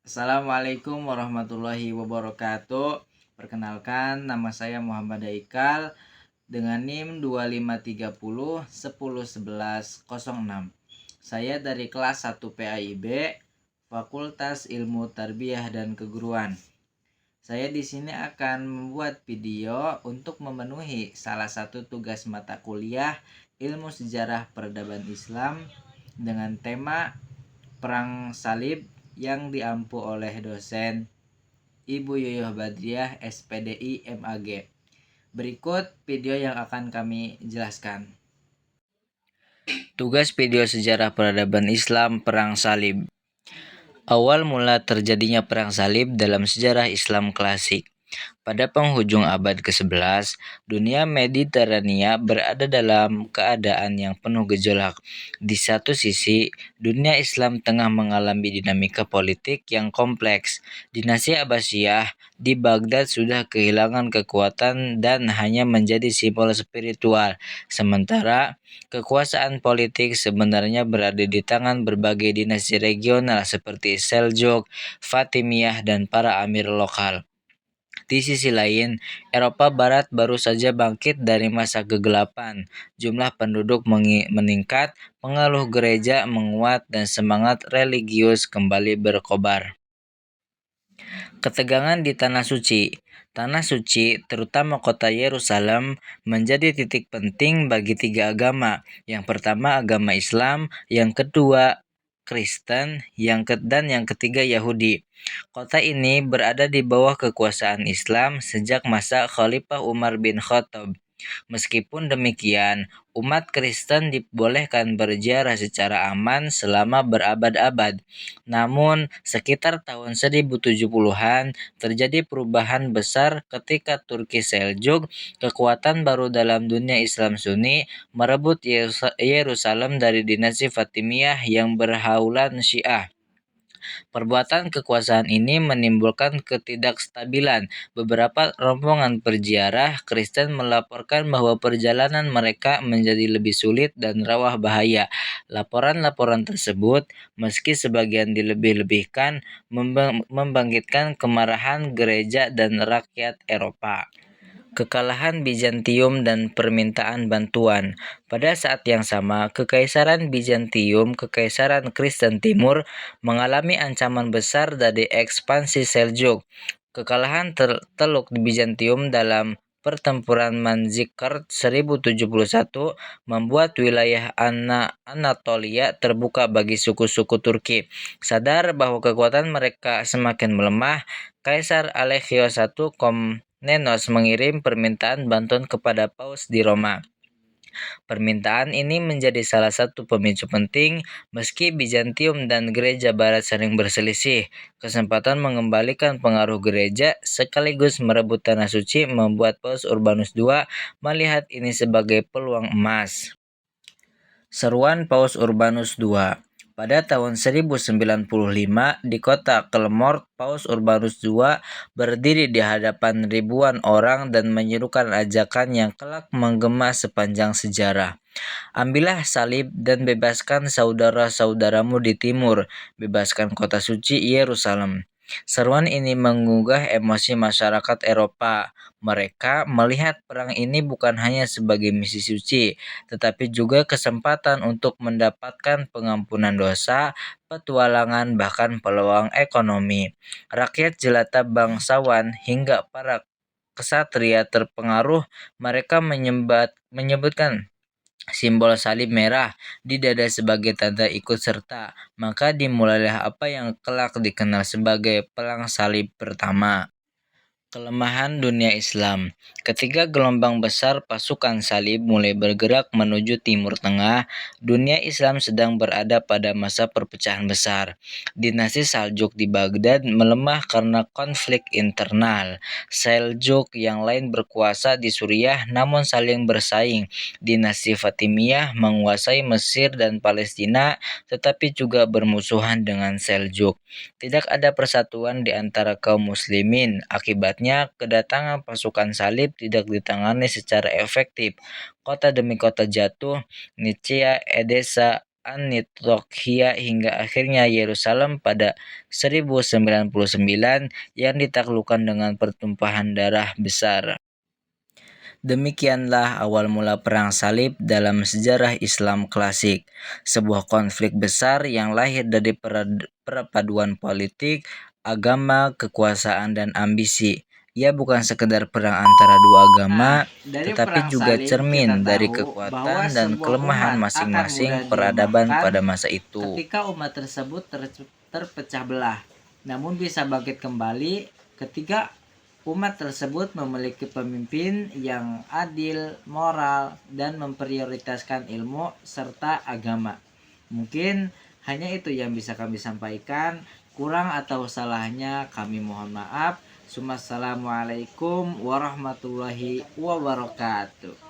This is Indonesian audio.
Assalamualaikum warahmatullahi wabarakatuh. Perkenalkan, nama saya Muhammad Aikal dengan NIM 2530 101106. Saya dari kelas 1 PAIB, Fakultas Ilmu Tarbiyah dan Keguruan. Saya di sini akan membuat video untuk memenuhi salah satu tugas mata kuliah Ilmu Sejarah Peradaban Islam dengan tema Perang Salib yang diampu oleh dosen Ibu Yoyoh Badriah SPDI MAG. Berikut video yang akan kami jelaskan. Tugas video sejarah peradaban Islam Perang Salib. Awal mula terjadinya Perang Salib dalam sejarah Islam klasik. Pada penghujung abad ke-11, dunia Mediterania berada dalam keadaan yang penuh gejolak. Di satu sisi, dunia Islam tengah mengalami dinamika politik yang kompleks. Dinasti Abbasiyah di Baghdad sudah kehilangan kekuatan dan hanya menjadi simbol spiritual. Sementara kekuasaan politik sebenarnya berada di tangan berbagai dinasti regional seperti Seljuk, Fatimiyah, dan para amir lokal. Di sisi lain, Eropa Barat baru saja bangkit dari masa kegelapan. Jumlah penduduk meningkat, pengaruh gereja menguat, dan semangat religius kembali berkobar. Ketegangan di Tanah Suci. Tanah Suci, terutama kota Yerusalem, menjadi titik penting bagi tiga agama. Yang pertama agama Islam, yang kedua Kristen, dan yang ketiga Yahudi. Kota ini berada di bawah kekuasaan Islam sejak masa Khalifah Umar bin Khattab. Meskipun demikian, umat Kristen dibolehkan berziarah secara aman selama berabad-abad. Namun, sekitar tahun 1070-an terjadi perubahan besar ketika Turki Seljuk, kekuatan baru dalam dunia Islam Sunni, merebut Yerusalem dari dinasti Fatimiyah yang berhaulan Syiah. Perbuatan kekuasaan ini menimbulkan ketidakstabilan. Beberapa rombongan perziarah Kristen melaporkan bahwa perjalanan mereka menjadi lebih sulit dan rawan bahaya. Laporan-laporan tersebut, meski sebagian dilebih-lebihkan, membangkitkan kemarahan gereja dan rakyat Eropa. Kekalahan Bizantium dan permintaan bantuan. Pada saat yang sama, Kekaisaran Bizantium, Kekaisaran Kristen Timur, mengalami ancaman besar dari ekspansi Seljuk. Kekalahan Teluk di Bizantium dalam pertempuran Manzikert 1071 membuat wilayah Anatolia terbuka bagi suku-suku Turki. Sadar bahwa kekuatan mereka semakin melemah, Kaisar Alexios I Komnenos mengirim permintaan bantuan kepada Paus di Roma. Permintaan ini menjadi salah satu pemicu penting meski Bizantium dan gereja barat sering berselisih. Kesempatan mengembalikan pengaruh gereja sekaligus merebut tanah suci membuat Paus Urbanus II melihat ini sebagai peluang emas. Seruan Paus Urbanus II. Pada tahun 1095 di kota Kelmort, Paus Urbanus II berdiri di hadapan ribuan orang dan menyerukan ajakan yang kelak menggema sepanjang sejarah. Ambillah salib dan bebaskan saudara-saudaramu di timur, bebaskan kota suci Yerusalem. Seruan ini menggugah emosi masyarakat Eropa. Mereka melihat perang ini bukan hanya sebagai misi suci, tetapi juga kesempatan untuk mendapatkan pengampunan dosa, petualangan, bahkan peluang ekonomi. Rakyat jelata bangsawan hingga para kesatria terpengaruh, mereka menyebutkan simbol salib merah di dada sebagai tanda ikut serta. Maka dimulailah apa yang kelak dikenal sebagai Perang Salib Pertama. Kelemahan dunia Islam. Ketika gelombang besar pasukan salib mulai bergerak menuju Timur Tengah, dunia Islam sedang berada pada masa perpecahan besar. Dinasti Saljuk di Baghdad melemah karena konflik internal. Seljuk yang lain berkuasa di Suriah namun saling bersaing. Dinasti Fatimiyah menguasai Mesir dan Palestina tetapi juga bermusuhan dengan Seljuk. Tidak ada persatuan di antara kaum muslimin. Akibatnya, kedatangan pasukan salib tidak ditangani secara efektif. Kota demi kota jatuh, Nicea, Edessa, Antiokhia hingga akhirnya Yerusalem pada 1099 yang ditaklukkan dengan pertumpahan darah besar. Demikianlah awal mula perang salib dalam sejarah Islam klasik, sebuah konflik besar yang lahir dari perpaduan politik, agama, kekuasaan, dan ambisi. Ia bukan sekedar perang antara dua agama, tetapi juga cermin dari kekuatan dan kelemahan masing-masing peradaban pada masa itu. Ketika umat tersebut terpecah belah, namun bisa bangkit kembali ketika umat tersebut memiliki pemimpin yang adil, moral, dan memprioritaskan ilmu serta agama. Mungkin hanya itu yang bisa kami sampaikan. Kurang atau salahnya kami mohon maaf. Assalamualaikum warahmatullahi wabarakatuh.